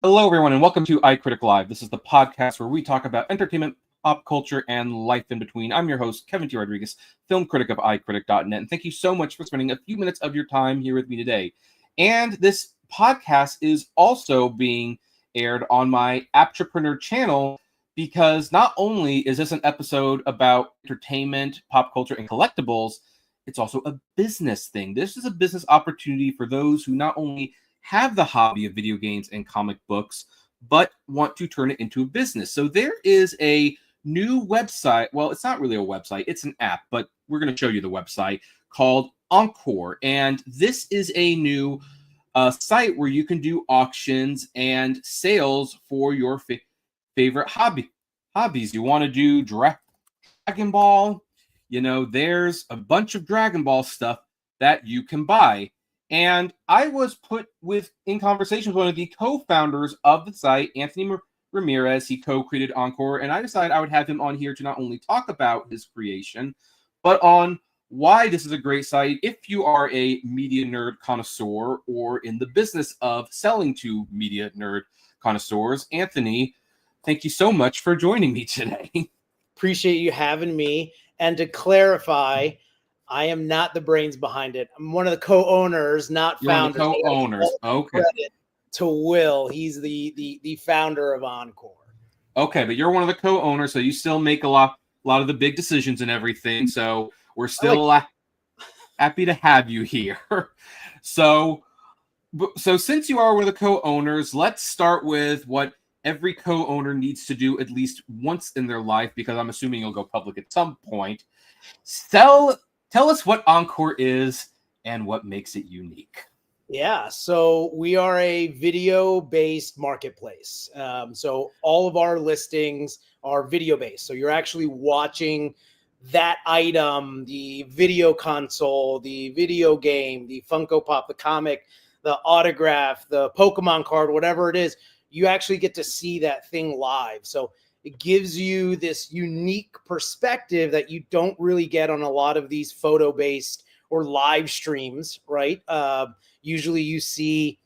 Hello, everyone, and welcome to iCritic Live. This is the podcast where we talk about entertainment, pop culture, and life in between. I'm your host, Kevin T. Rodriguez, film critic of iCritic.net, and thank you so much for spending a few minutes of your time here with me today. And this podcast is also being aired on my Apptrepreneur channel because not only is this an episode about entertainment, pop culture, and collectibles, it's also a business thing. This is a business opportunity for those who not only have the hobby of video games and comic books, but want to turn it into a business. So there is a new website. Well, it's not really a website. It's an app, but we're going to show you the website called Encore. And this is a new site where you can do auctions and sales for your favorite hobbies. You want to do Dragon Ball? You know, there's a bunch of Dragon Ball stuff that you can buy. And I was put in conversation with one of the co-founders of the site, Anthony Ramirez. He co-created Encore, and I decided I would have him on here to not only talk about his creation, but on why this is a great site if you are a media nerd connoisseur or in the business of selling to media nerd connoisseurs. Anthony, thank you so much for joining me today. Appreciate you having me. And to clarify, I am not the brains behind it. I'm one of the co-owners, not founders. One of the co-owners. Okay. To Will, he's the founder of Encore. Okay, but you're one of the co-owners, so you still make a lot of the big decisions and everything. So we're still happy to have you here. So since you are one of the co-owners, let's start with what every co-owner needs to do at least once in their life, because I'm assuming you'll go public at some point. Tell us what Encore is and what makes it unique. Yeah, so we are a video-based marketplace. So all of our listings are video-based. So you're actually watching that item, the video console, the video game, the Funko Pop, the comic, the autograph, the Pokemon card, whatever it is, you actually get to see that thing live. So it gives you this unique perspective that you don't really get on a lot of these photo-based or live streams, right? Usually you see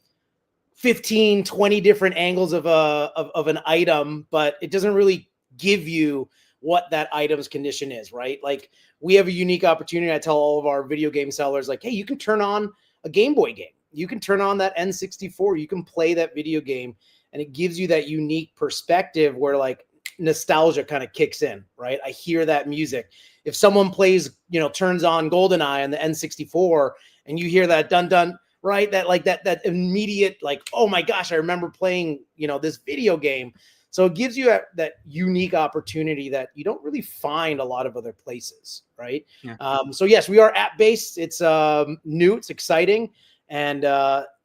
15, 20 different angles of an item, but it doesn't really give you what that item's condition is, right? Like, we have a unique opportunity. I tell all of our video game sellers, like, hey, you can turn on a Game Boy game. You can turn on that N64. You can play that video game, and it gives you that unique perspective where, like, nostalgia kind of kicks in, right? I hear that music. If someone plays, turns on GoldenEye on the N64 and you hear that dun dun, right? That immediate, like, oh my gosh, I remember playing, this video game. So it gives you that unique opportunity that you don't really find a lot of other places, right? Yeah. So yes, we are app-based. It's new, it's exciting, and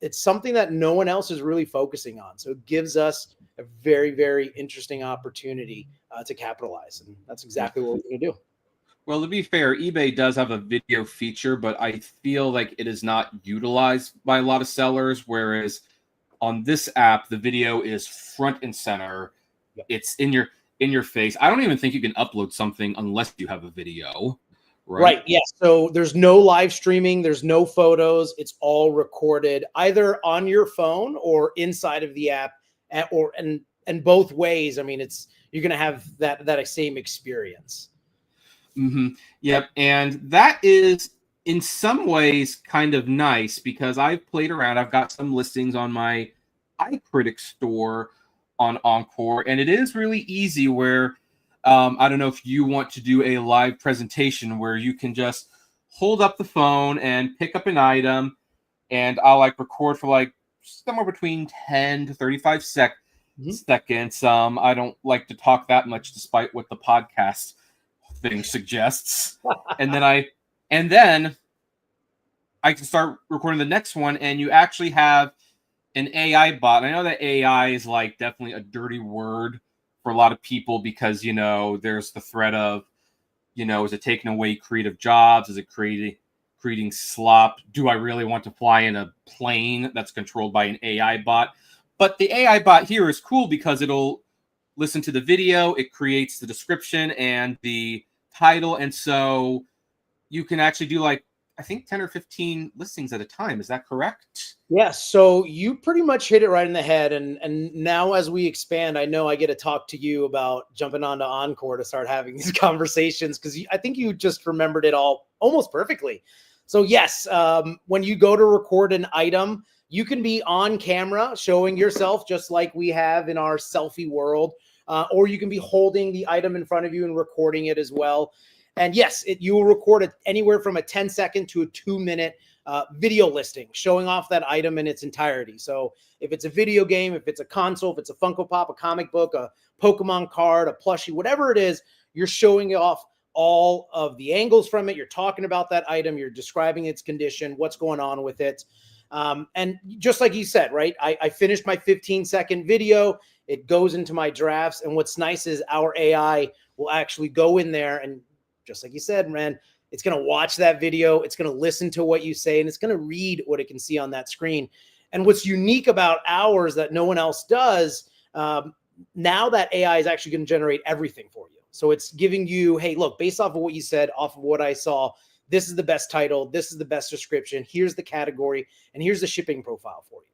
it's something that no one else is really focusing on. So it gives us a very, very interesting opportunity to capitalize. And that's exactly what we're going to do. Well, to be fair, eBay does have a video feature, but I feel like it is not utilized by a lot of sellers, whereas on this app, the video is front and center. Yep. It's in your face. I don't even think you can upload something unless you have a video. Right. Yes. So there's no live streaming. There's no photos. It's all recorded either on your phone or inside of the app, and both ways. I mean, you're going to have that same experience. Mm-hmm. Yep. And that is in some ways kind of nice because I've played around. I've got some listings on my iCritic store on Encore, and it is really easy where I don't know if you want to do a live presentation where you can just hold up the phone and pick up an item, and I'll record for somewhere between 10 to 35 seconds. I don't like to talk that much despite what the podcast thing suggests. and then I can start recording the next one, and you actually have an AI bot. I know that AI is definitely a dirty word for a lot of people because, there's the threat of, is it taking away creative jobs? Is it creating slop? Do I really want to fly in a plane that's controlled by an AI bot? But the AI bot here is cool because it'll listen to the video, it creates the description and the title, and so you can actually do I think 10 or 15 listings at a time. Is that correct? Yes. So you pretty much hit it right in the head. And now as we expand, I know I get to talk to you about jumping onto Encore to start having these conversations, because I think you just remembered it all almost perfectly. So yes, when you go to record an item, you can be on camera showing yourself just like we have in our selfie world, or you can be holding the item in front of you and recording it as well. And yes, you will record it anywhere from a 10-second to a 2-minute video listing showing off that item in its entirety. So if it's a video game, if it's a console, if it's a Funko Pop, a comic book, a Pokemon card, a plushie, whatever it is, you're showing off all of the angles from it. You're talking about that item. You're describing its condition, what's going on with it. And just like you said, right, I finished my 15-second video. It goes into my drafts. And what's nice is our AI will actually go in there and, just like you said, man, it's going to watch that video. It's going to listen to what you say, and it's going to read what it can see on that screen. And what's unique about ours that no one else does, now that AI is actually going to generate everything for you. So it's giving you, hey, look, based off of what you said, off of what I saw, this is the best title, this is the best description, here's the category, and here's the shipping profile for you.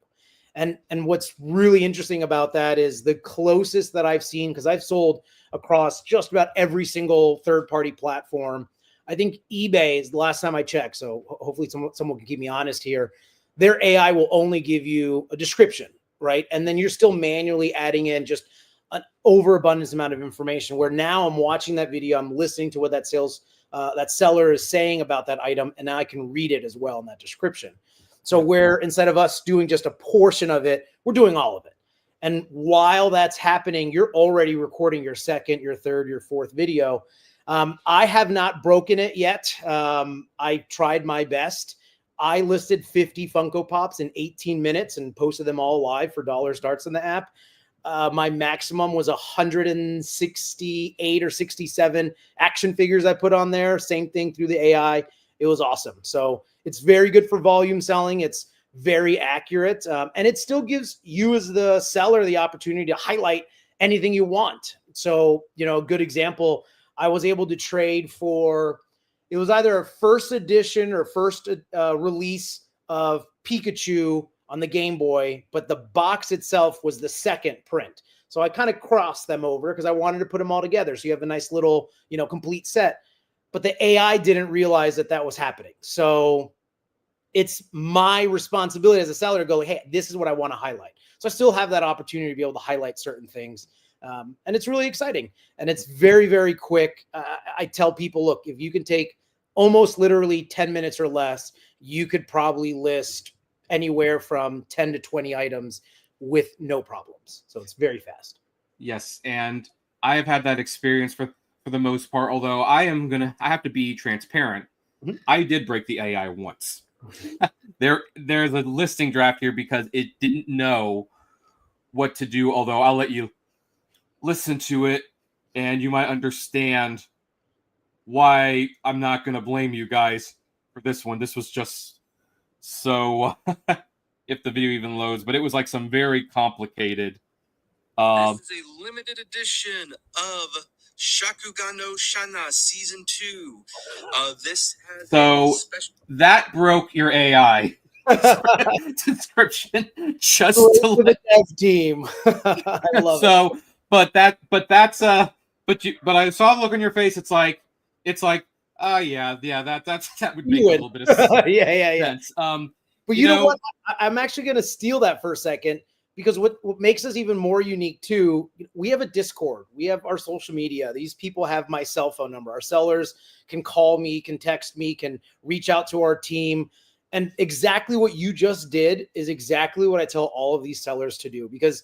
And what's really interesting about that is the closest that I've seen, because I've sold across just about every single third-party platform. I think eBay is the last time I checked, so hopefully someone can keep me honest here. Their AI will only give you a description, right? And then you're still manually adding in just an overabundance amount of information, where now I'm watching that video, I'm listening to what that seller is saying about that item, and now I can read it as well in that description. So where instead of us doing just a portion of it, we're doing all of it. And while that's happening, you're already recording your second, your third, your fourth video. I have not broken it yet. I tried my best. I listed 50 Funko Pops in 18 minutes and posted them all live for dollar starts in the app. My maximum was 168 or 67 action figures I put on there. Same thing through the AI. It was awesome. So it's very good for volume selling. It's very accurate. And it still gives you as the seller the opportunity to highlight anything you want. So, a good example, I was able to trade for, it was either a first edition or first release of Pikachu on the Game Boy, but the box itself was the second print. So I kind of crossed them over because I wanted to put them all together. So you have a nice little, complete set. But the AI didn't realize that that was happening. So it's my responsibility as a seller to go, hey, this is what I want to highlight. So I still have that opportunity to be able to highlight certain things. And it's really exciting. And it's very, very quick. I tell people, look, if you can take almost literally 10 minutes or less, you could probably list anywhere from 10 to 20 items with no problems. So it's very fast. Yes. And I have had that experience for the most part, although I have to be transparent. Mm-hmm. I did break the AI once. There's a listing draft here because it didn't know what to do, although I'll let you listen to it and you might understand why I'm not going to blame you guys for this one. This was just so if the video even loads, but it was like some very complicated. This is a limited edition of Shakugan no Shana Season 2. This has so special... that broke your AI description just to the dev team. I love it. But I saw the look on your face. It's like, that would make a little bit of sense. yeah. But you know what? I'm actually going to steal that for a second, because what makes us even more unique too, we have a Discord, we have our social media. These people have my cell phone number. Our sellers can call me, can text me, can reach out to our team. And exactly what you just did is exactly what I tell all of these sellers to do, because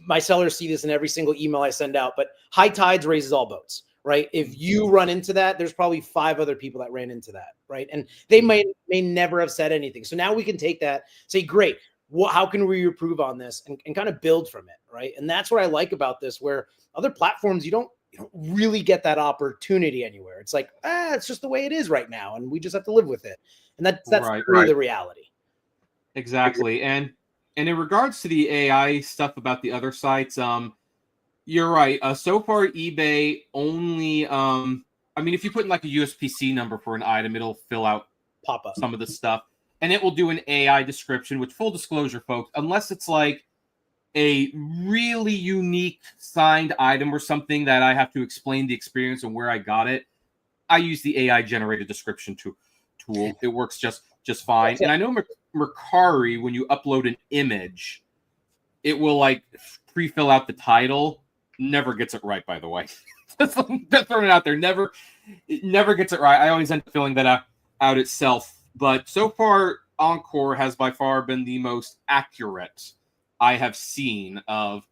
my sellers see this in every single email I send out. But high tides raises all boats, right? If you run into that, there's probably 5 other people that ran into that, right? And they may never have said anything. So now we can take that, say, great, how can we improve on this, and kind of build from it, right? And that's what I like about this, where other platforms, you don't really get that opportunity anywhere. It's like, it's just the way it is right now, and we just have to live with it. And that's really the reality. Exactly. And in regards to the AI stuff about the other sites, you're right. So far, eBay only, I I mean, if you put in like a USPC number for an item, it'll fill out Pop up. some of the stuff, and it will do an AI description. Which, full disclosure, folks, unless it's like a really unique signed item or something that I have to explain the experience and where I got it, I use the AI generated description tool. It works just fine. And I know Mercari, when you upload an image, it will like pre-fill out the title. Never gets it right, by the way. Just throwing it out there. It never gets it right. I always end up filling that out itself. But so far, Encore has by far been the most accurate I have seen of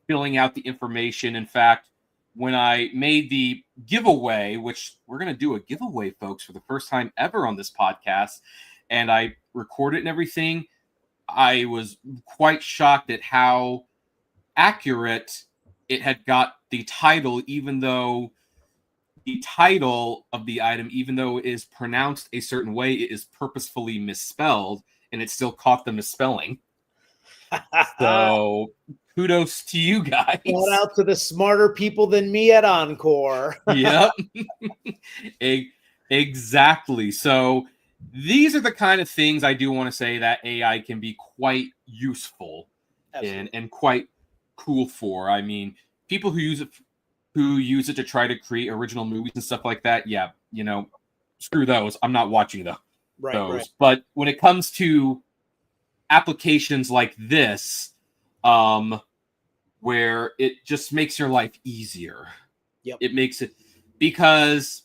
filling out the information. In fact, when I made the giveaway, which we're going to do a giveaway, folks, for the first time ever on this podcast, and I recorded and everything, I was quite shocked at how accurate it had got the title, even though the title of the item, even though it is pronounced a certain way, it is purposefully misspelled, and it still caught the misspelling. So kudos to you guys. Shout out to the smarter people than me at Encore. Yep. Exactly. So these are the kind of things I do want to say that AI can be quite useful and quite cool for. I mean, people who use it to try to create original movies and stuff like that, yeah, screw those. I'm not watching those. Right. But when it comes to applications like this, where it just makes your life easier. Yep. It makes it because,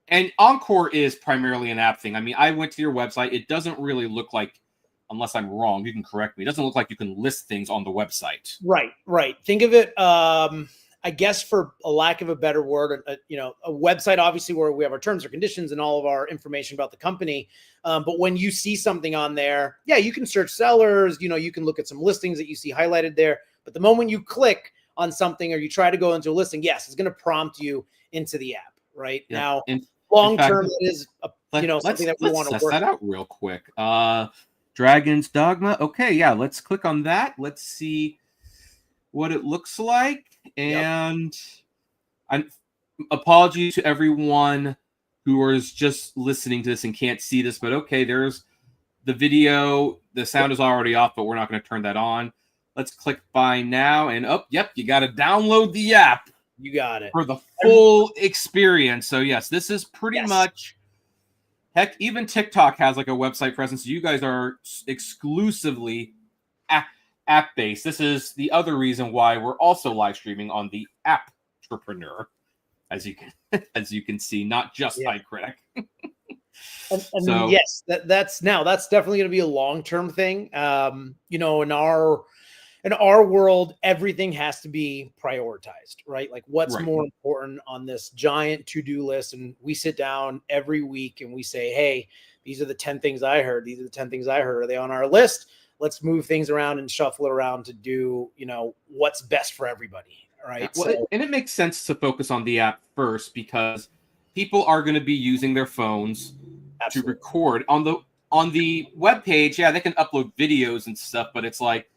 and Encore is primarily an app thing. I mean, I went to your website. It doesn't really look like, unless I'm wrong, you can correct me. It doesn't look like you can list things on the website. Right. Think of it, I guess, for a lack of a better word, a website, obviously, where we have our terms or conditions and all of our information about the company. But when you see something on there, yeah, you can search sellers, you can look at some listings that you see highlighted there. But the moment you click on something or you try to go into a listing, yes, it's going to prompt you into the app, right? Yeah. Now, long term, it is something that we want to work. Let's test that out real quick. Dragon's Dogma. Okay, yeah, let's click on that. Let's see what it looks like. And apologies to everyone who is just listening to this and can't see this, but okay, there's the video. The sound is already off, but we're not going to turn that on. Let's click buy now, and yep, you got to download the app. You got it for the full experience. So yes, this is pretty much. Heck, even TikTok has like a website presence. You guys are exclusively app-based. This is the other reason why we're also live streaming on the App Entrepreneur, as you can see, not just iCritic. So yes, that's definitely going to be a long-term thing. In our world, everything has to be prioritized, right? Like what's more important on this giant to-do list. And we sit down every week and we say, hey, these are the 10 things I heard. These are the 10 things I heard. Are they on our list? Let's move things around and shuffle it around to do, what's best for everybody. Right. Yeah. Well, and it makes sense to focus on the app first because people are going to be using their phones to record on the web page. Yeah, they can upload videos and stuff, but it's like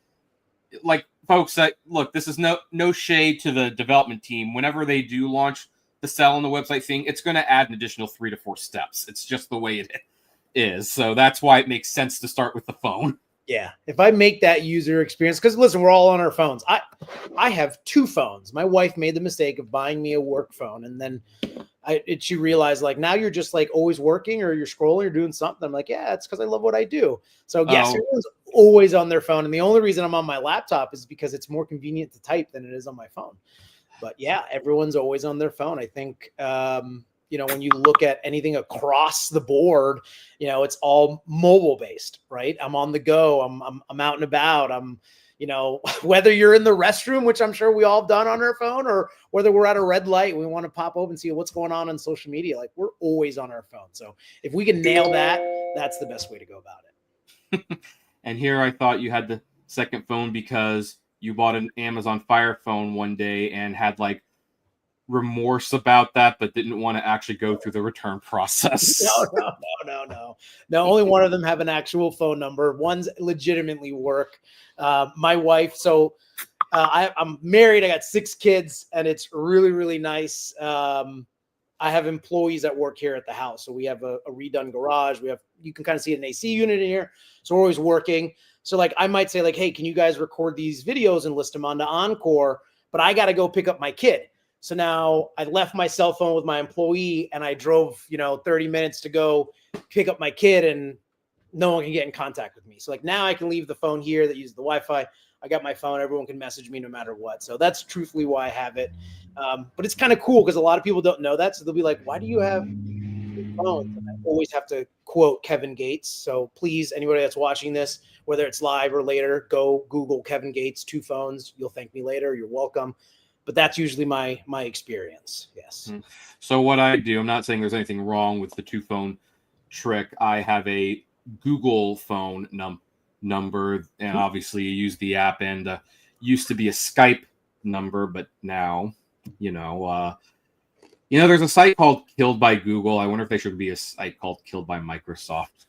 folks, look, this is no shade to the development team. Whenever they do launch the sell on the website thing, it's going to add an additional 3 to 4 steps. It's just the way it is. So that's why it makes sense to start with the phone. Yeah. If I make that user experience, because listen, we're all on our phones. I have 2 phones. My wife made the mistake of buying me a work phone. And then she realized like, now you're just like always working or you're scrolling or doing something. I'm like, yeah, it's because I love what I do. So yes, everyone's always on their phone. And the only reason I'm on my laptop is because it's more convenient to type than it is on my phone. But yeah, everyone's always on their phone. I think, when you look at anything across the board, it's all mobile based, right? I'm on the go. I'm out and about. Whether you're in the restroom, which I'm sure we all have done on our phone, or whether we're at a red light, we want to pop open and see what's going on social media. Like we're always on our phone. So if we can nail that, that's the best way to go about it. And here I thought you had the second phone because you bought an Amazon Fire phone one day and had like remorse about that, but didn't want to actually go through the return process. No, only one of them have an actual phone number. One's legitimately work. My wife, I'm married. I got 6 kids, and it's really, really nice. I have employees that work here at the house. So we have a redone garage. You can kind of see an AC unit in here. So we're always working. So like, I might say like, hey, can you guys record these videos and list them onto Encore? But I got to go pick up my kid. So now I left my cell phone with my employee and I drove, 30 minutes to go pick up my kid, and no one can get in contact with me. So like, now I can leave the phone here that uses the Wi-Fi. I got my phone. Everyone can message me no matter what. So that's truthfully why I have it. But it's kind of cool because a lot of people don't know that. So they'll be like, why do you have phones? And I always have to quote Kevin Gates. So please, anybody that's watching this, whether it's live or later, go Google Kevin Gates 2 phones. You'll thank me later. You're welcome. But that's usually my experience. Yes. So what I do, I'm not saying there's anything wrong with the 2 phone trick. I have a Google phone number, and obviously you use the app, and used to be a Skype number, but now, there's a site called Killed by Google. I wonder if there should be a site called Killed by Microsoft.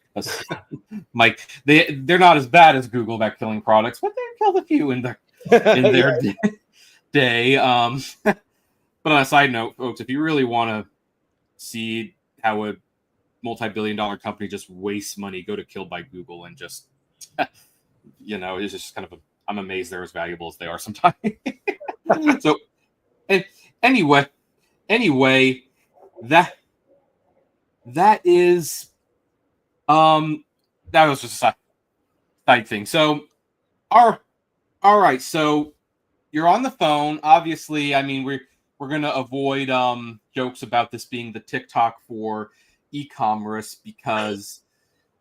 They're not as bad as Google about killing products, but they killed a few in their day. But on a side note, folks, if you really want to see how a multi-billion-dollar company just wastes money, go to Killed by Google and just, it's just kind of I'm amazed they're as valuable as they are sometimes. So, anyway, that is, that was just a side thing. So, all right. So you're on the phone. Obviously, I mean, we're going to avoid jokes about this being the TikTok for e-commerce because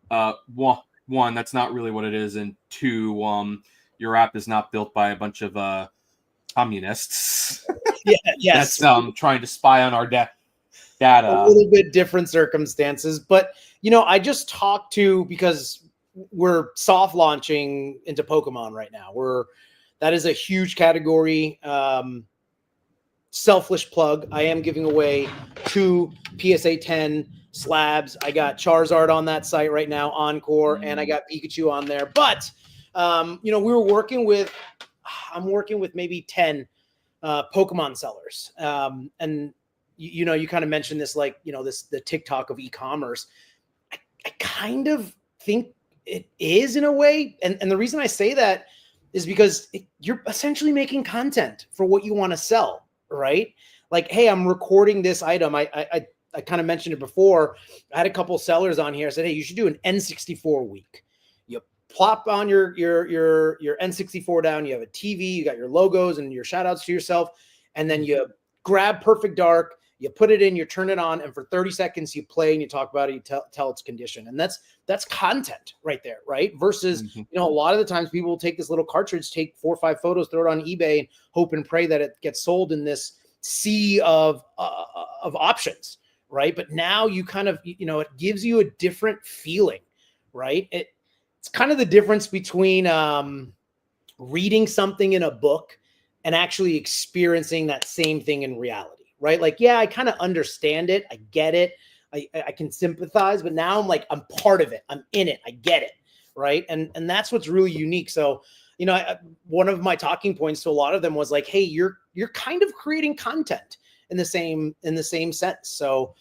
one, that's not really what it is, and 2, your app is not built by a bunch of communists. Yes. That's trying to spy on our data. A little bit different circumstances, but I just talked to, because we're soft launching into Pokemon right now. That is a huge category. Selfish plug. I am giving away 2 PSA 10 slabs. I got Charizard on that site right now, Encore, and I got Pikachu on there. But I'm working with maybe 10 Pokemon sellers. And you kind of mentioned this, like, the TikTok of e-commerce. I kind of think it is in a way. And the reason I say that is because you're essentially making content for what you want to sell, right? Like, hey, I'm recording this item. I kind of mentioned it before. I had a couple sellers on here. I said, hey, you should do an N64 week. You plop on your N64 down. You have a TV. You got your logos and your shout outs to yourself. And then you grab Perfect Dark. You put it in, you turn it on, and for 30 seconds you play and you talk about it, you tell its condition. And that's content right there, right? Versus, a lot of the times people will take this little cartridge, take 4 or 5 photos, throw it on eBay, and hope and pray that it gets sold in this sea of options, right? But now you kind of, it gives you a different feeling, right? It's kind of the difference between reading something in a book and actually experiencing that same thing in reality. Right? Like, yeah, I kind of understand it. I get it. I can sympathize, but now I'm part of it. I'm in it. I get it. Right. And that's what's really unique. So, one of my talking points to a lot of them was like, hey, you're kind of creating content in the same sense. So,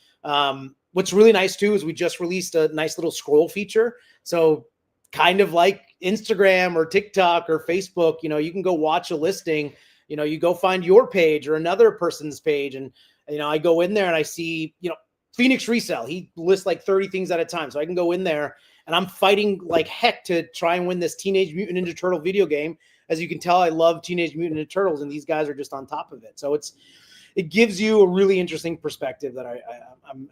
what's really nice too, is we just released a nice little scroll feature. So kind of like Instagram or TikTok or Facebook, you can go watch a listing. You go find your page or another person's page. And, I go in there and I see, Phoenix Resale. He lists like 30 things at a time. So I can go in there and I'm fighting like heck to try and win this Teenage Mutant Ninja Turtle video game. As you can tell, I love Teenage Mutant Ninja Turtles, and these guys are just on top of it. So it gives you a really interesting perspective that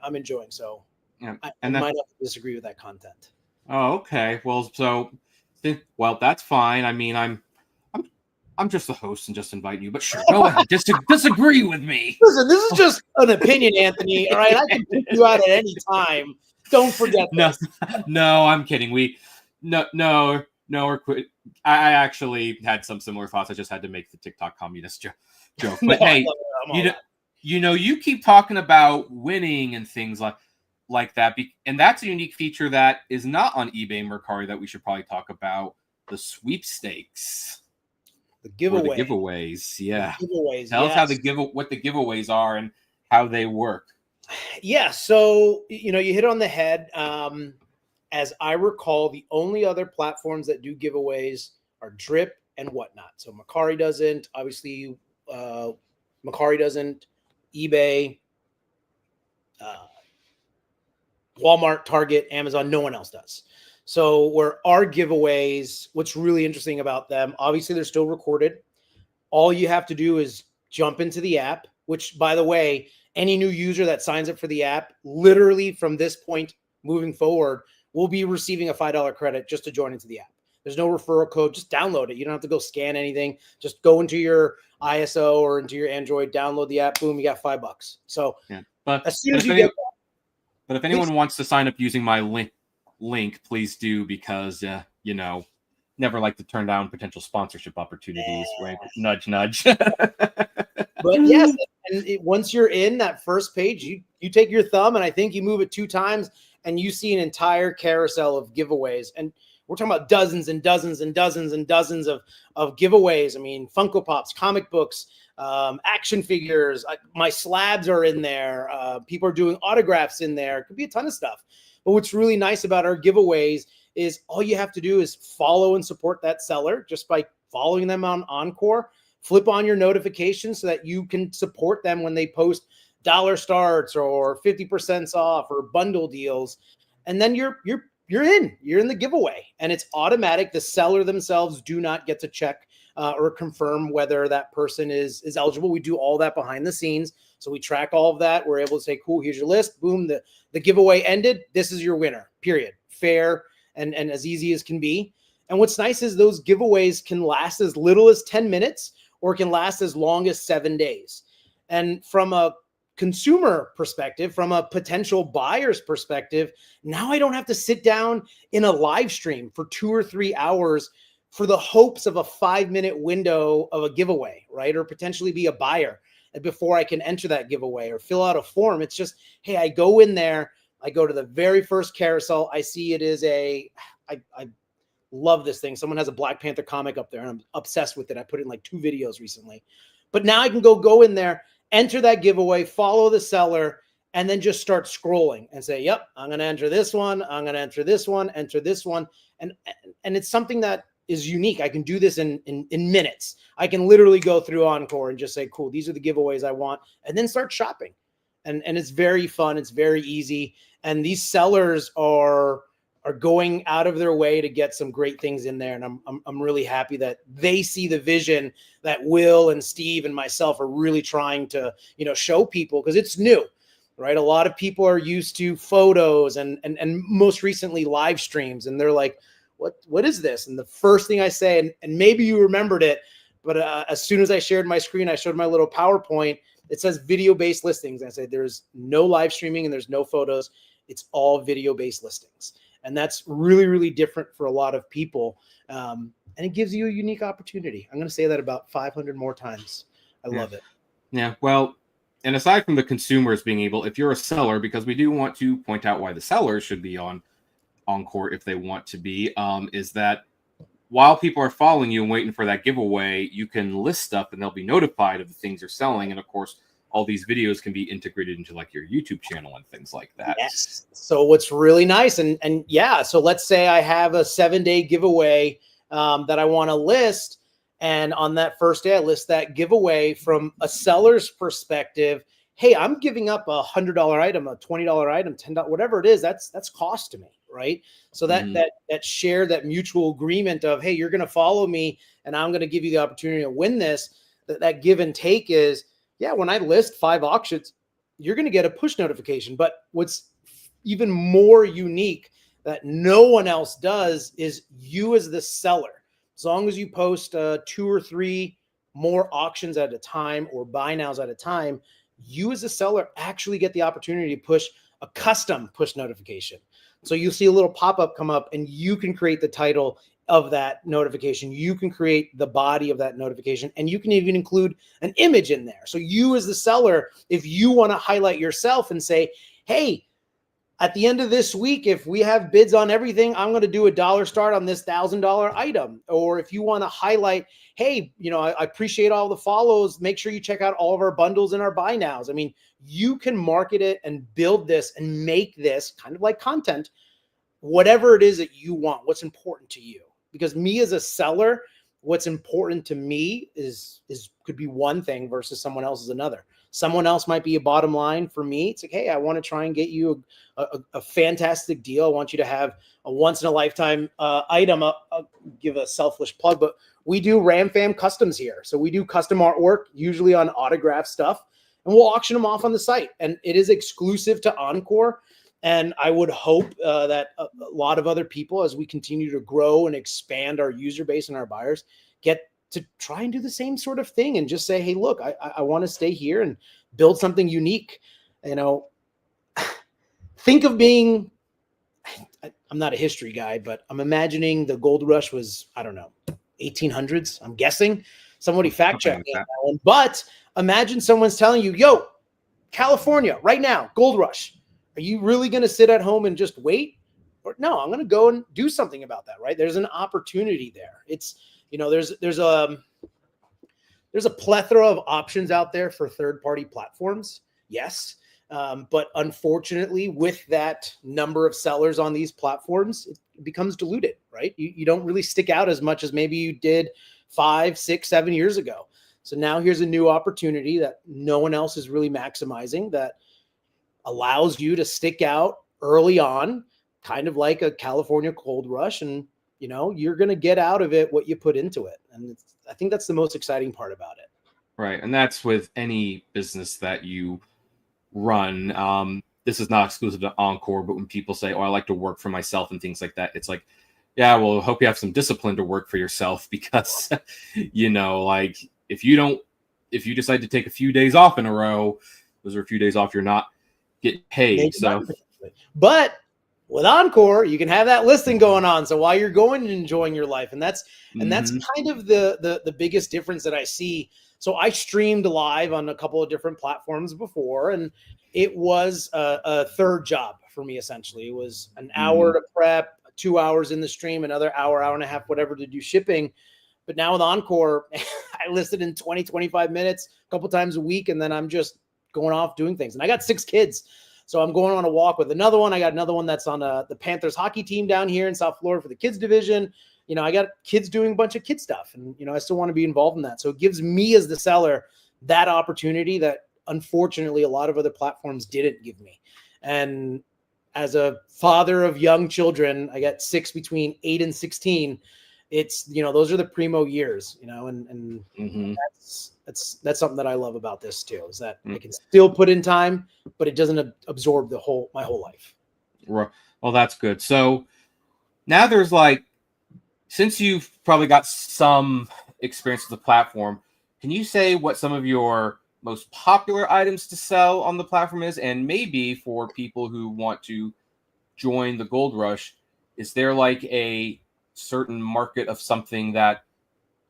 I'm enjoying. So yeah. I might have to disagree with that content. Oh, okay. Well, that's fine. I mean, I'm just the host and just inviting you, but sure, go ahead. Disagree with me. Listen, this is just an opinion, Anthony. All right, I can pick you out at any time. Don't forget this. No, I'm kidding. We're quit. I actually had some similar thoughts. I just had to make the TikTok communist joke. But hey, you keep talking about winning and things like that, and that's a unique feature that is not on eBay and Mercari that we should probably talk about: the sweepstakes. The giveaways. Yeah. The giveaways. Tell us what the giveaways are and how they work. Yeah. So, you know, you hit on the head. As I recall, the only other platforms that do giveaways are Drip and Whatnot. So Macari doesn't, obviously, Macari doesn't, eBay, uh, Walmart, Target, Amazon, no one else does. So where our giveaways, what's really interesting about them, obviously they're still recorded. All you have to do is jump into the app, which, by the way, any new user that signs up for the app, literally from this point moving forward, will be receiving a $5 credit just to join into the app. There's no referral code. Just download it. You don't have to go scan anything. Just go into your ISO or into your Android, download the app. Boom, you got $5. So Yeah, but as soon as you get that, but if anyone wants to sign up using my link, please do, because you know, never like to turn down potential sponsorship opportunities, right? Nudge, nudge. But yes, and once you're in that first page, you take your thumb and I think you move it 2 times and you see an entire carousel of giveaways. And we're talking about dozens and dozens and dozens and dozens of giveaways. I mean, Funko Pops, comic books, action figures. My slabs are in there. People are doing autographs in there. It could be a ton of stuff. But what's really nice about our giveaways is all you have to do is follow and support that seller just by following them on Encore. Flip on your notifications so that you can support them when they post dollar starts or 50% off or bundle deals. And then you're in the giveaway, and it's automatic. The seller themselves do not get to check or confirm whether that person is eligible. We do all that behind the scenes. So we track all of that. We're able to say, cool, here's your list. Boom, the giveaway ended. This is your winner, period. Fair and as easy as can be. And what's nice is those giveaways can last as little as 10 minutes or can last as long as 7 days. And from a consumer perspective, from a potential buyer's perspective, now I don't have to sit down in a live stream for 2 or 3 hours for the hopes of a 5-minute window of a giveaway, right? Or potentially be a buyer before I can enter that giveaway or fill out a form. It's just, hey, I go in there, I go to the very first carousel, I see it is I love this thing. Someone has a Black Panther comic up there and I'm obsessed with it. I put it in like 2 videos recently. But now I can go in there, enter that giveaway, follow the seller, and then just start scrolling and say, yep, I'm going to enter this one. I'm going to enter this one, enter this one. And it's something that is unique. I can do this in minutes. I can literally go through Encore and just say, cool, these are the giveaways I want, and then start shopping. And it's very fun. It's very easy. And these sellers are going out of their way to get some great things in there. And I'm really happy that they see the vision that Will and Steve and myself are really trying to, show people, because it's new, right? A lot of people are used to photos and most recently live streams. And they're like, what is this? And the first thing I say, and maybe you remembered it, but as soon as I shared my screen, I showed my little PowerPoint. It says video-based listings. And I say, there's no live streaming and there's no photos. It's all video-based listings. And that's really, really different for a lot of people. And it gives you a unique opportunity. I'm going to say that about 500 more times. I love it. Yeah. Well, and aside from the consumers being able, if you're a seller, because we do want to point out why the sellers should be on Encore if they want to be, is that while people are following you and waiting for that giveaway, you can list stuff and they'll be notified of the things you're selling. And of course, all these videos can be integrated into like your YouTube channel and things like that. Yes. So what's really nice, and yeah, so let's say I have a 7-day giveaway that I want to list. And on that first day, I list that giveaway from a seller's perspective. Hey, I'm giving up a $100 item, a $20 item, $10, whatever it is, that's cost to me, right? So that share, that mutual agreement of, hey, you're going to follow me and I'm going to give you the opportunity to win this, that give and take is, yeah, when I list 5 auctions, you're going to get a push notification. But what's even more unique that no one else does is you as the seller. As long as you post 2 or 3 more auctions at a time or buy nows at a time, you as a seller actually get the opportunity to push a custom push notification. So you'll see a little pop-up come up and you can create the title of that notification. You can create the body of that notification, and you can even include an image in there. So you as the seller, if you want to highlight yourself and say, hey, at the end of this week, if we have bids on everything, I'm going to do a dollar start on this $1,000 item. Or if you want to highlight, hey, I appreciate all the follows. Make sure you check out all of our bundles and our buy nows. I mean, you can market it and build this and make this kind of like content, whatever it is that you want, what's important to you. Because me as a seller, what's important to me is could be one thing versus someone else is another. Someone else might be a bottom line. For me, it's like, hey, I want to try and get you a fantastic deal. I want you to have a once in a lifetime item. I'll give a selfish plug, but we do Ram Fam customs here. So we do custom artwork, usually on autograph stuff, and we'll auction them off on the site. And it is exclusive to Encore. And I would hope that a lot of other people, as we continue to grow and expand our user base and our buyers, get to try and do the same sort of thing and just say, hey, look, I want to stay here and build something unique. Think of being, I'm not a history guy, but I'm imagining the gold rush was, I don't know, 1800s, I'm guessing. Somebody fact check me on that one. But imagine someone's telling you, yo, California, right now, gold rush. Are you really going to sit at home and just wait? Or no, I'm going to go and do something about that, right? There's an opportunity there. It's, there's a plethora of options out there for third-party platforms. Yes. But unfortunately, with that number of sellers on these platforms, it becomes diluted, right? You don't really stick out as much as maybe you did 5, 6, 7 years ago. So now here's a new opportunity that no one else is really maximizing, that allows you to stick out early on, kind of like a California gold rush. And, you're going to get out of it what you put into it. And I think that's the most exciting part about it. Right. And that's with any business that you run. This is not exclusive to Encore, but when people say, oh, I like to work for myself and things like that, it's like, yeah, well, I hope you have some discipline to work for yourself, because, like if you decide to take a few days off in a row, those are a few days off you're not getting paid. But with Encore, you can have that listing going on. So while you're going and enjoying your life, and that's kind of the biggest difference that I see. So I streamed live on a couple of different platforms before, and it was a third job for me. Essentially, it was an hour to prep, 2 hours in the stream, another hour and a half, whatever, to do shipping. But now with Encore, I listed in 20, 25 minutes, a couple times a week, and then I'm just going off doing things. And I got 6 kids. So I'm going on a walk with another one. I got another one that's on the Panthers hockey team down here in South Florida for the kids division. I got kids doing a bunch of kid stuff, and, I still want to be involved in that. So it gives me as the seller that opportunity that unfortunately a lot of other platforms didn't give me. And as a father of young children, I got 6 between 8 and 16. It's, those are the primo years, and that's something that I love about this too, is that I can still put in time, but it doesn't absorb my whole life. Well, that's good. So now there's since you've probably got some experience with the platform, can you say what some of your most popular items to sell on the platform is? And maybe for people who want to join the Gold Rush, is there a certain market of something that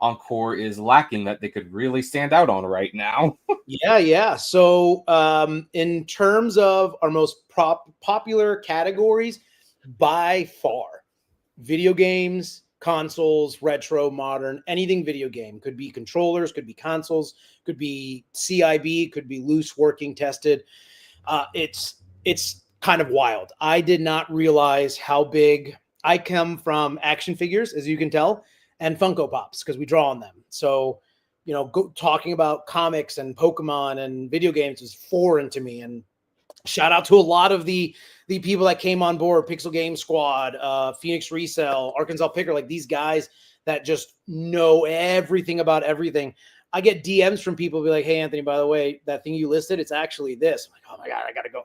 Encore is lacking that they could really stand out on right now? Yeah. So in terms of our most popular categories, by far, video games, consoles, retro, modern, anything video game. Could be controllers, could be consoles, could be CIB, could be loose, working, tested. It's kind of wild. I did not realize how big. I come from action figures, as you can tell, and Funko Pops, because we draw on them. So, talking about comics and Pokemon and video games is foreign to me. And shout out to a lot of the people that came on board: Pixel Game Squad, Phoenix Resell, Arkansas Picker, these guys that just know everything about everything. I get DMs from people be like, hey, Anthony, by the way, that thing you listed, it's actually this. I'm like, oh my God, I got to go.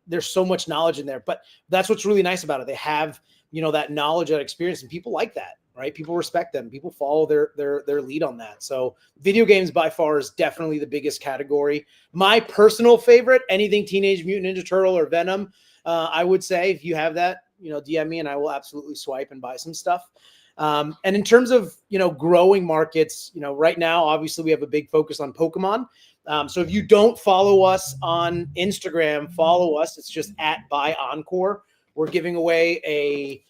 There's so much knowledge in there, but that's what's really nice about it. They have, that knowledge, that experience, and people like that, right? People respect them. People follow their lead on that. So video games by far is definitely the biggest category. My personal favorite, anything Teenage Mutant Ninja Turtle or Venom. I would say if you have that, DM me and I will absolutely swipe and buy some stuff. And in terms of, growing markets, right now, obviously we have a big focus on Pokemon. So if you don't follow us on Instagram, follow us. It's just at by Encore. We're giving away a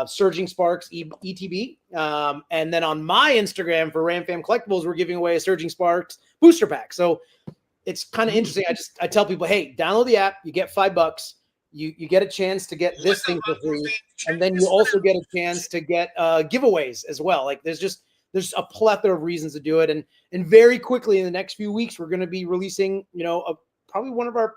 Surging Sparks ETB. And then on my Instagram for RamFam Collectibles, we're giving away a Surging Sparks booster pack. So it's kind of interesting. I tell people, hey, download the app. You get $5. You get a chance to get this thing for free. And then you also get a chance to get giveaways as well. Like there's a plethora of reasons to do it. And very quickly in the next few weeks, we're going to be releasing, probably one of our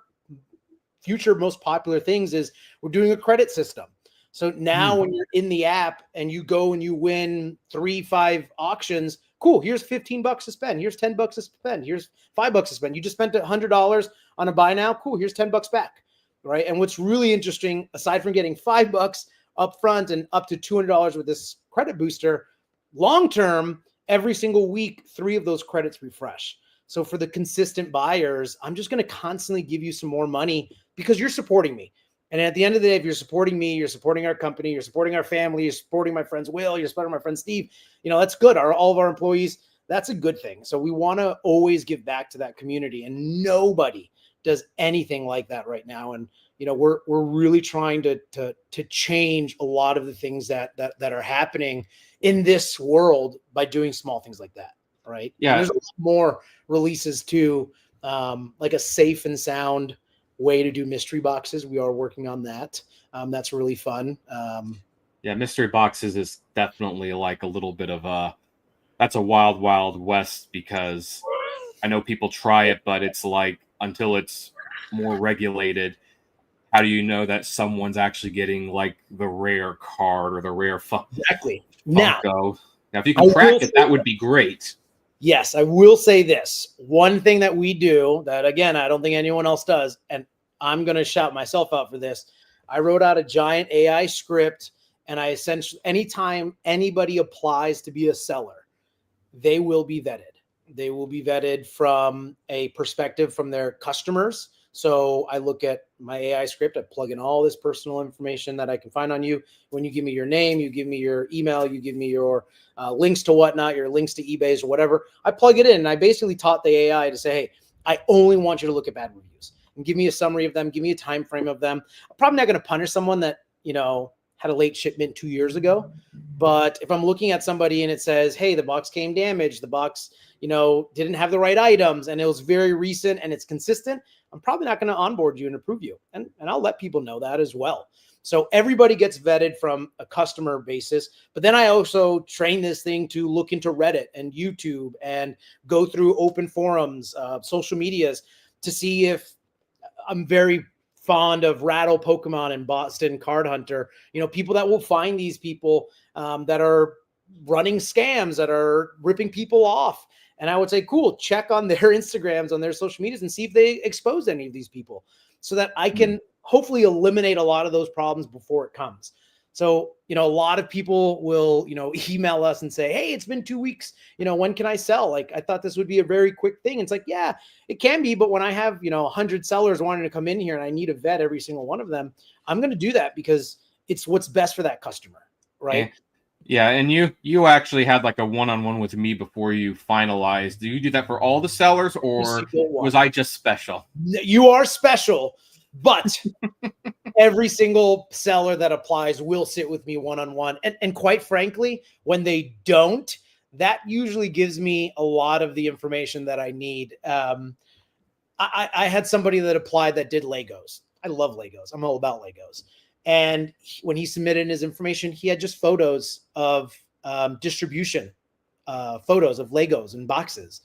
future most popular things is we're doing a credit system. So now when you're in the app and you go and you win 3-5 auctions, cool. Here's $15 to spend. Here's $10 to spend. Here's $5 to spend. You just spent $100 on a buy now. Cool. Here's $10 back. Right. And what's really interesting, aside from getting $5 up front and up to $200 with this credit booster, long term, every single week, 3 of those credits refresh. So for the consistent buyers, I'm just going to constantly give you some more money because you're supporting me. And at the end of the day, if you're supporting me, you're supporting our company, you're supporting our family, you're supporting my friends Will, you're supporting my friend Steve, that's good. All of our employees, that's a good thing. So we want to always give back to that community, and nobody does anything like that right now. And we're really trying to change a lot of the things that are happening in this world by doing small things like that. Right. Yeah. And there's a lot more releases too, like a safe and sound way to do mystery boxes. We are working on that. That's really fun. Yeah, mystery boxes is definitely like a little bit of that's a wild, wild west, because I know people try it, but it's like until it's more regulated, how do you know that someone's actually getting like the rare card or the rare exactly. Funko? Now, if you can crack it, that would be great. Yes, I will say this. One thing that we do that, again, I don't think anyone else does, and I'm going to shout myself out for this. I wrote out a giant AI script, and I essentially, anytime anybody applies to be a seller, they will be vetted. They will be vetted from a perspective from their customers. So I look at my AI script, I plug in all this personal information that I can find on you. When you give me your name, you give me your email, you give me your links to whatnot, your links to eBay's or whatever. I plug it in, and I basically taught the AI to say, hey, I only want you to look at bad reviews and give me a summary of them, give me a time frame of them. I'm probably not going to punish someone that, had a late shipment 2 years ago. But if I'm looking at somebody and it says, hey, the box came damaged, the box, didn't have the right items, and it was very recent and it's consistent, I'm probably not going to onboard you and approve you. And I'll let people know that as well. So everybody gets vetted from a customer basis. But then I also train this thing to look into Reddit and YouTube and go through open forums, social medias, to see if I'm very fond of Rattle Pokemon and Boston Card Hunter, people that will find these people that are running scams, that are ripping people off. And I would say, cool, check on their Instagrams, on their social medias, and see if they expose any of these people so that I can hopefully eliminate a lot of those problems before it comes. So, a lot of people will, email us and say, hey, it's been 2 weeks. When can I sell? Like, I thought this would be a very quick thing. It's like, yeah, it can be. But when I have, 100 sellers wanting to come in here and I need to vet every single one of them, I'm going to do that because it's what's best for that customer. Right. Yeah. And you actually had like a one-on-one with me before you finalized. Do you do that for all the sellers, or was I just special? You are special. But every single seller that applies will sit with me one-on-one. And quite frankly, when they don't, that usually gives me a lot of the information that I need. I had somebody that applied that did Legos. I love Legos. I'm all about Legos. And when he submitted his information, he had just photos of distribution, photos of Legos and boxes.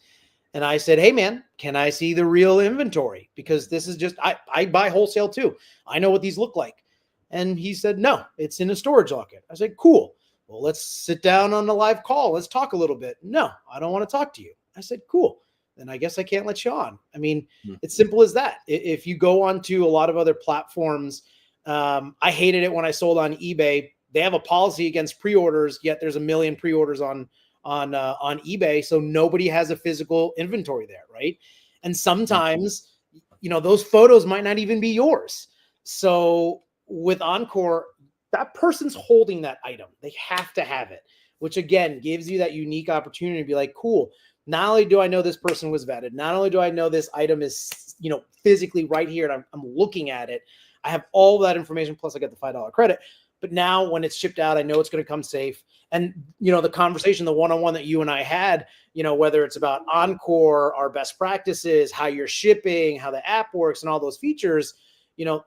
And I said, hey, man, can I see the real inventory? Because this is just, I buy wholesale too. I know what these look like. And he said, no, it's in a storage locker. I said, cool. Well, let's sit down on the live call. Let's talk a little bit. No, I don't want to talk to you. I said, cool. Then I guess I can't let you on. I mean, it's simple as that. If you go onto a lot of other platforms, I hated it when I sold on eBay. They have a policy against pre-orders, yet there's a million pre-orders on eBay. So nobody has a physical inventory there. Right. And sometimes, those photos might not even be yours. So with Encore, that person's holding that item. They have to have it, which again, gives you that unique opportunity to be like, cool, not only do I know this person was vetted, not only do I know this item is, physically right here and I'm looking at it, I have all that information, plus I get the $5 credit. But now when it's shipped out, I know it's going to come safe. And, the conversation, the one-on-one that you and I had, whether it's about Encore, our best practices, how you're shipping, how the app works, and all those features,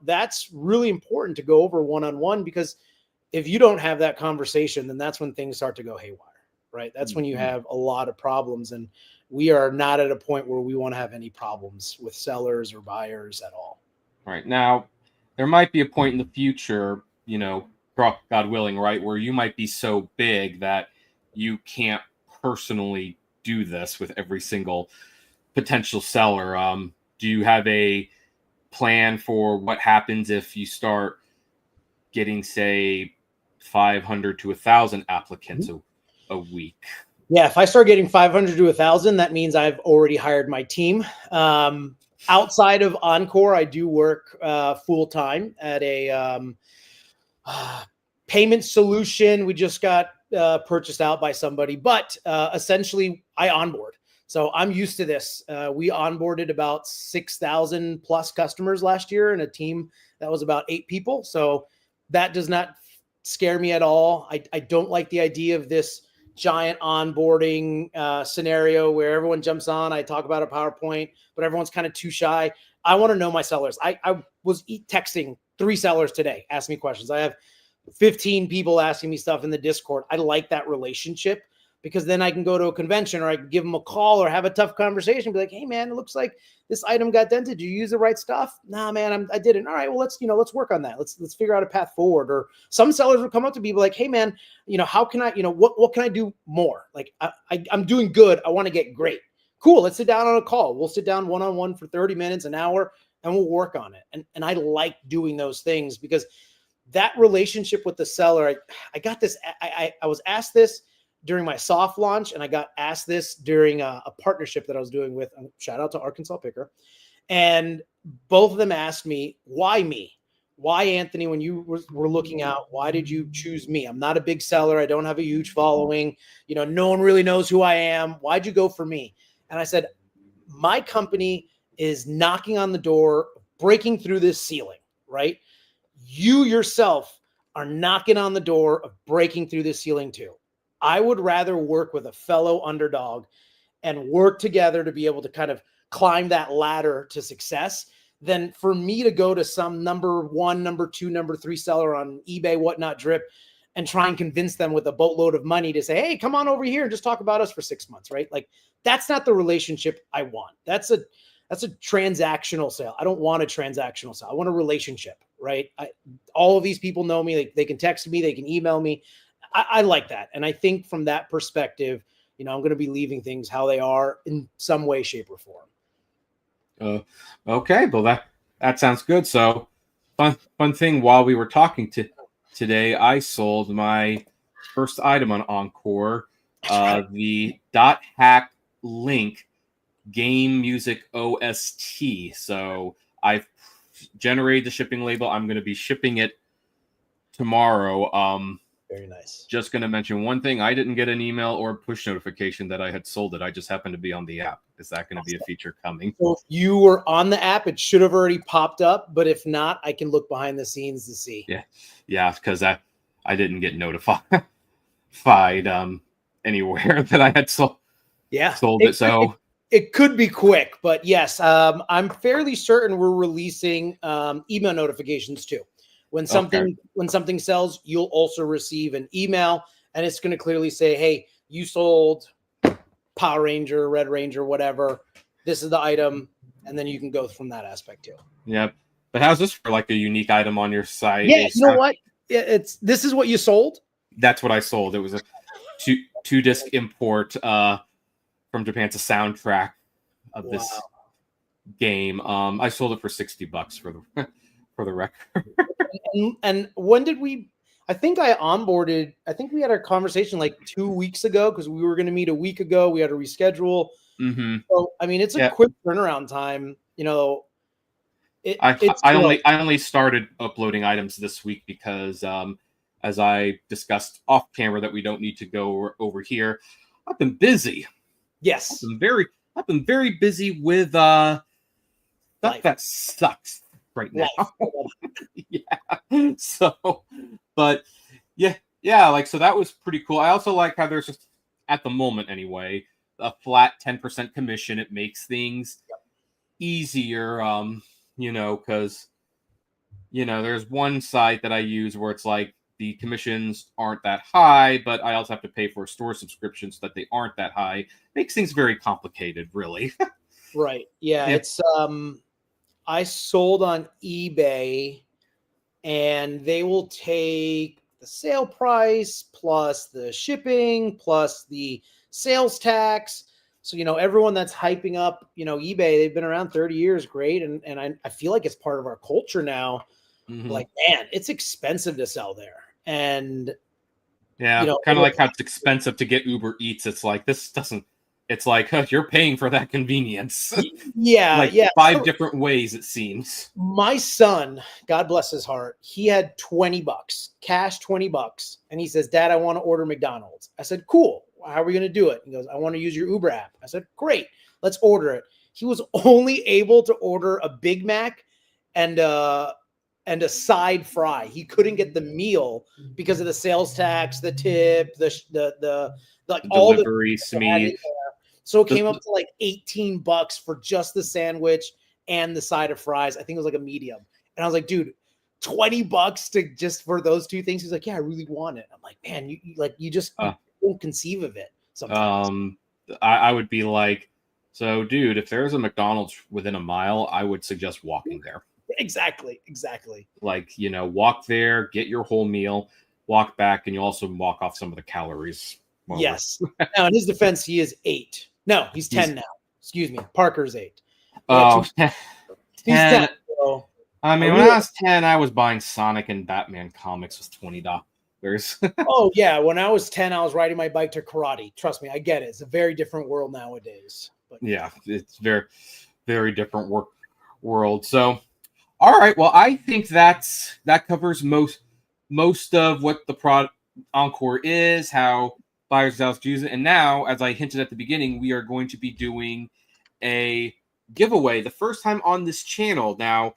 that's really important to go over one-on-one, because if you don't have that conversation, then that's when things start to go haywire, right? That's when you have a lot of problems. And we are not at a point where we want to have any problems with sellers or buyers at all. All right. Now, there might be a point in the future, God willing, right, where you might be so big that you can't personally do this with every single potential seller. Do you have a plan for what happens if you start getting, say, 500 to 1,000 applicants a week? Yeah, if I start getting 500 to 1,000, that means I've already hired my team. Outside of Encore, I do work full time at a payment solution. We just got purchased out by somebody, but essentially I onboard. So I'm used to this. We onboarded about 6,000 plus customers last year in a team that was about 8 people. So that does not scare me at all. I don't like the idea of this giant onboarding scenario where everyone jumps on. I talk about a PowerPoint, but everyone's kind of too shy. I want to know my sellers. I was texting 3 sellers today, asking me questions. I have 15 people asking me stuff in the Discord. I like that relationship, because then I can go to a convention, or I can give them a call, or have a tough conversation. Be like, hey man, it looks like this item got dented. Did you use the right stuff? Nah, man, I didn't. All right, well, let's work on that. Let's figure out a path forward. Or some sellers will come up to me like, hey man, how can I, what can I do more? Like I'm doing good. I want to get great. Cool. Let's sit down on a call. We'll sit down one-on-one for 30 minutes, an hour, and we'll work on it. And I like doing those things, because that relationship with the seller, I got this. I was asked this during my soft launch, and I got asked this during a partnership that I was doing with, shout out to Arkansas Picker. And both of them asked me, why me? Why, Anthony, when you were looking out, why did you choose me? I'm not a big seller. I don't have a huge following. No one really knows who I am. Why'd you go for me? And I said, my company is knocking on the door, breaking through this ceiling, right? You yourself are knocking on the door of breaking through this ceiling too. I would rather work with a fellow underdog and work together to be able to kind of climb that ladder to success than for me to go to some number 1, number 2, number 3 seller on eBay, whatnot, drip, and try and convince them with a boatload of money to say, hey, come on over here and just talk about us for 6 months, right? Like, that's not the relationship I want. That's a transactional sale. I don't want a transactional sale. I want a relationship, right? All of these people know me. They can text me. They can email me. I like that. And I think from that perspective, I'm going to be leaving things how they are in some way, shape, or form. Okay. Well, that sounds good. So fun thing, while we were talking today, I sold my first item on Encore, the .hack link game music OST. So I've generated the shipping label. I'm going to be shipping it tomorrow. Very nice. Just going to mention one thing. I didn't get an email or push notification that I had sold it. I just happened to be on the app. Is that going to be a feature coming? So if you were on the app, it should have already popped up. But if not, I can look behind the scenes to see. Yeah, because I didn't get notified anywhere that I had sold it. So it could be quick, but yes, I'm fairly certain we're releasing email notifications too. When something sells, you'll also receive an email, and it's going to clearly say, hey, you sold Power Ranger, Red Ranger, whatever. This is the item. And then you can go from that aspect too. Yeah. But how's this for like a unique item on your site? Yeah. You know what? This is what you sold. That's what I sold. It was a two disc import from Japan. It's a soundtrack of this game. I sold it for $60 for the record. And when did we? I think I onboarded. I think we had our conversation like 2 weeks ago, because we were going to meet a week ago. We had to reschedule. Mm-hmm. So I mean, it's a quick turnaround time. I only started uploading items this week because, as I discussed off camera, that we don't need to go over here. I've been busy. Yes. I've been very busy with stuff Life. that sucks right now. Life. Yeah. So, but yeah, like, so that was pretty cool. I also like how there's just, at the moment anyway, a flat 10% commission. It makes things easier, because there's one site that I use where it's like the commissions aren't that high, but I also have to pay for a store subscription so that they aren't that high. Makes things very complicated, really. Right. Yeah, Yeah. it's I sold on eBay, and they will take the sale price plus the shipping plus the sales tax. So, everyone that's hyping up, eBay, they've been around 30 years, great. And I feel like it's part of our culture now. Like, man, it's expensive to sell there. And, Yeah, kind of like how it's expensive to get Uber Eats. It's like, this doesn't, it's like, you're paying for that convenience. Yeah. Like yeah. 5 different ways, it seems. My son, God bless his heart, he had $20, cash $20. And he says, Dad, I want to order McDonald's. I said, cool. How are we going to do it? He goes, I want to use your Uber app. I said, great, let's order it. He was only able to order a Big Mac and a side fry. He couldn't get the meal because of the sales tax, the tip, the like all the delivery, SME. So it came up to like $18 for just the sandwich and the side of fries. I think it was like a medium. And I was like, dude, $20 to just for those two things. He's like, yeah, I really want it. I'm like, man, you just don't conceive of it sometimes. I would be like, so dude, if there's a McDonald's within a mile, I would suggest walking there. Exactly. Like, walk there, get your whole meal, walk back, and you also walk off some of the calories. Yes. Now, in his defense, he is 8. No, he's 10 now. Excuse me. Parker's 8. Oh, 10. He's 10. 10. So I mean, when I was 10, I was buying Sonic and Batman comics with $20. Oh, yeah. When I was 10, I was riding my bike to karate. Trust me, I get it. It's a very different world nowadays. But yeah, it's very, very different world. So, all right. Well, I think that covers most of what the product Encore is, how buyers and sellers use it. And now, as I hinted at the beginning, we are going to be doing a giveaway, the first time on this channel. Now,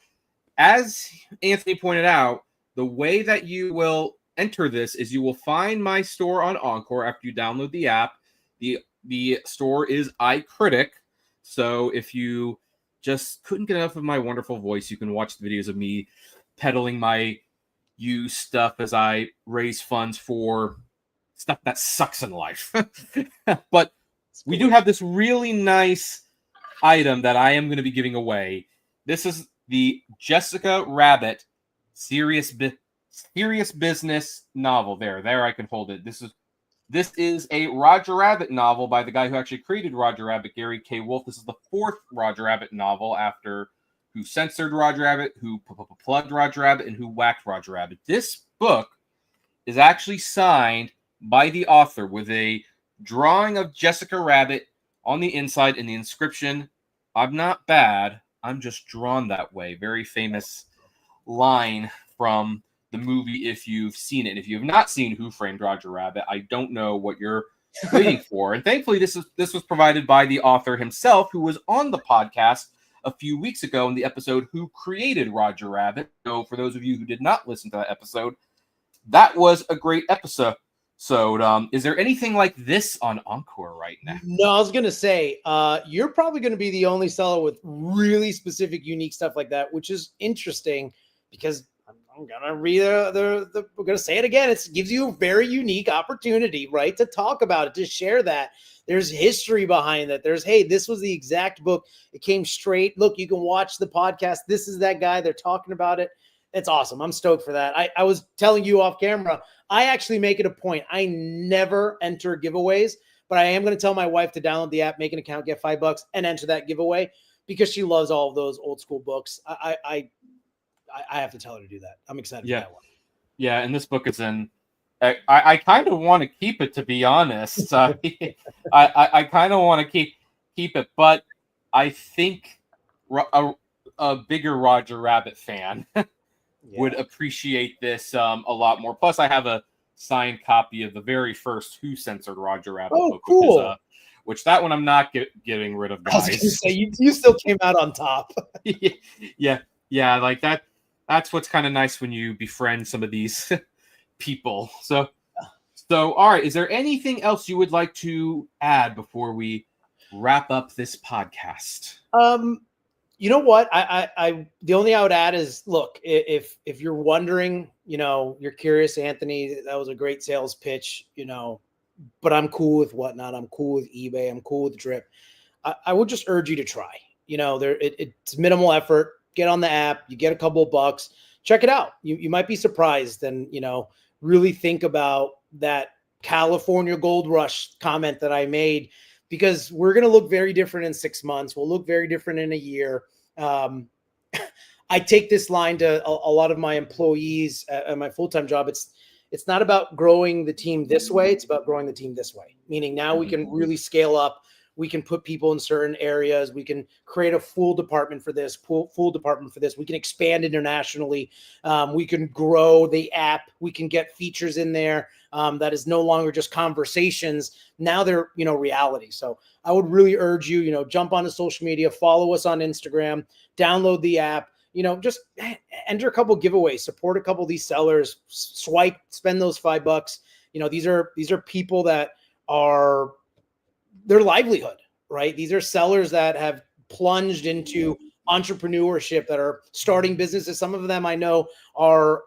as Anthony pointed out, the way that you will enter this is you will find my store on Encore after you download the app. The store is iCritic. So if you just couldn't get enough of my wonderful voice, you can watch the videos of me peddling my used stuff as I raise funds for stuff that sucks in life. But we do have this really nice item that I am going to be giving away. This is the Jessica Rabbit Serious Business novel. There I can hold it. This is a Roger Rabbit novel by the guy who actually created Roger Rabbit, Gary K. Wolfe. This is the 4th Roger Rabbit novel after Who Censored Roger Rabbit, Who Plugged Roger Rabbit, and Who Whacked Roger Rabbit. This book is actually signed by the author with a drawing of Jessica Rabbit on the inside and the inscription, "I'm not bad, I'm just drawn that way." Very famous line from the movie if you've seen it. And if you have not seen Who Framed Roger Rabbit, I don't know what you're waiting for. And thankfully, this was provided by the author himself, who was on the podcast a few weeks ago in the episode Who Created Roger Rabbit. So for those of you who did not listen to that episode, that was a great episode. So, is there anything like this on Encore right now? No, I was going to say, you're probably going to be the only seller with really specific, unique stuff like that, which is interesting because I'm going to read we're going to say it again. It gives you a very unique opportunity, right? To talk about it, to share that. There's history behind that. Hey, this was the exact book. It came straight. Look, you can watch the podcast. This is that guy. They're talking about it. It's awesome. I'm stoked for that. I was telling you off camera, I actually make it a point. I never enter giveaways, but I am going to tell my wife to download the app, make an account, get $5 and enter that giveaway because she loves all of those old school books. I have to tell her to do that. I'm excited for that one. Yeah, and this book is in. I kind of want to keep it, to be honest. I kind of want to keep it, but I think a bigger Roger Rabbit fan would appreciate this a lot more. Plus, I have a signed copy of the very first Who Censored Roger Rabbit book, cool. which that one I'm not getting rid of, I was guys. gonna say, you still came out on top. yeah, like that's what's kind of nice when you befriend some of these people. So all right, is there anything else you would like to add before we wrap up this podcast? You know what? I the only I would add is, look, if you're wondering, you're curious, Anthony, that was a great sales pitch, but I'm cool with Whatnot. I'm cool with eBay. I'm cool with Drip. I would just urge you to try. It's minimal effort. Get on the app. You get a couple of bucks. Check it out. You might be surprised, and really think about that California gold rush comment that I made, because we're going to look very different in 6 months. We'll look very different in a year. I take this line to a lot of my employees at my full-time job. It's not about growing the team this way. It's about growing the team this way, meaning now we can really scale up. We can put people in certain areas. We can create a full department for this, full department for this. We can expand internationally. We can grow the app. We can get features in there that is no longer just conversations. Now they're, reality. So I would really urge you, jump onto social media, follow us on Instagram, download the app, just enter a couple giveaways, support a couple of these sellers, swipe, spend those $5. These are people that are their livelihood, right? These are sellers that have plunged into entrepreneurship, that are starting businesses. Some of them I know are,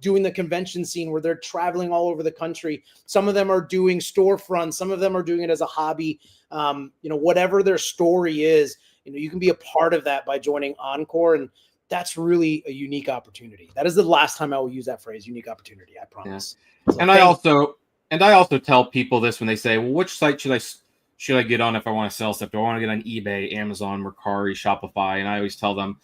doing the convention scene where they're traveling all over the country. Some of them are doing storefronts. Some of them are doing it as a hobby. Whatever their story is, you can be a part of that by joining Encore. And that's really a unique opportunity. That is the last time I will use that phrase, unique opportunity. I promise. Yeah. So I also tell people this when they say, well, which site should I get on if I want to sell stuff? Do I want to get on eBay, Amazon, Mercari, Shopify? And I always tell them,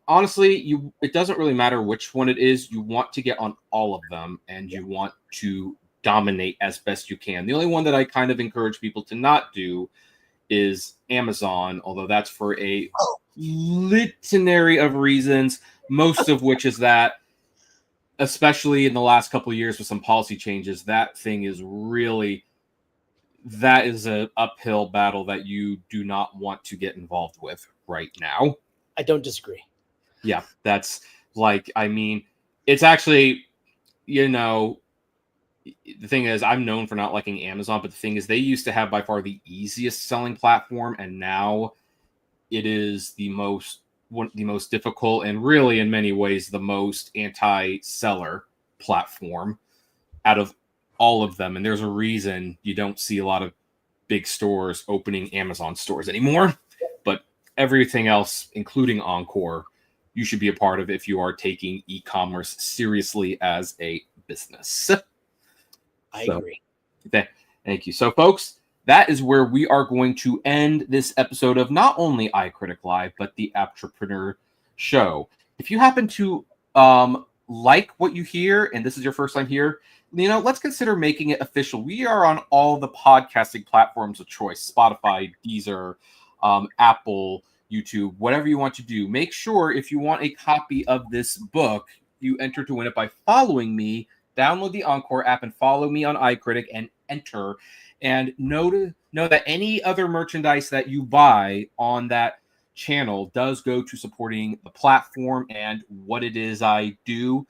honestly, it doesn't really matter which one it is. You want to get on all of them, and you want to dominate as best you can. The only one that I kind of encourage people to not do is Amazon, although that's for a litany of reasons, most of which is that, especially in the last couple of years with some policy changes, that thing is really... that is an uphill battle that you do not want to get involved with right now. I don't disagree. Yeah, that's it's actually, the thing is, I'm known for not liking Amazon, but the thing is, they used to have by far the easiest selling platform, and now it is the most difficult, and really in many ways the most anti-seller platform out of all of them. And there's a reason you don't see a lot of big stores opening Amazon stores anymore, but everything else, including Encore, you should be a part of if you are taking e-commerce seriously as a business. I agree. Thank you. So folks, that is where we are going to end this episode of not only iCritic Live, but the Entrepreneur Show. If you happen to like what you hear, and this is your first time here, let's consider making it official. We are on all the podcasting platforms of choice: Spotify, Deezer, Apple, YouTube, whatever you want to do. Make sure if you want a copy of this book, you enter to win it by following me. Download the Encore app and follow me on iCritic and enter. And know that any other merchandise that you buy on that channel does go to supporting the platform and what it is I do.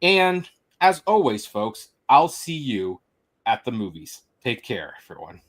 And as always, folks, I'll see you at the movies. Take care, everyone.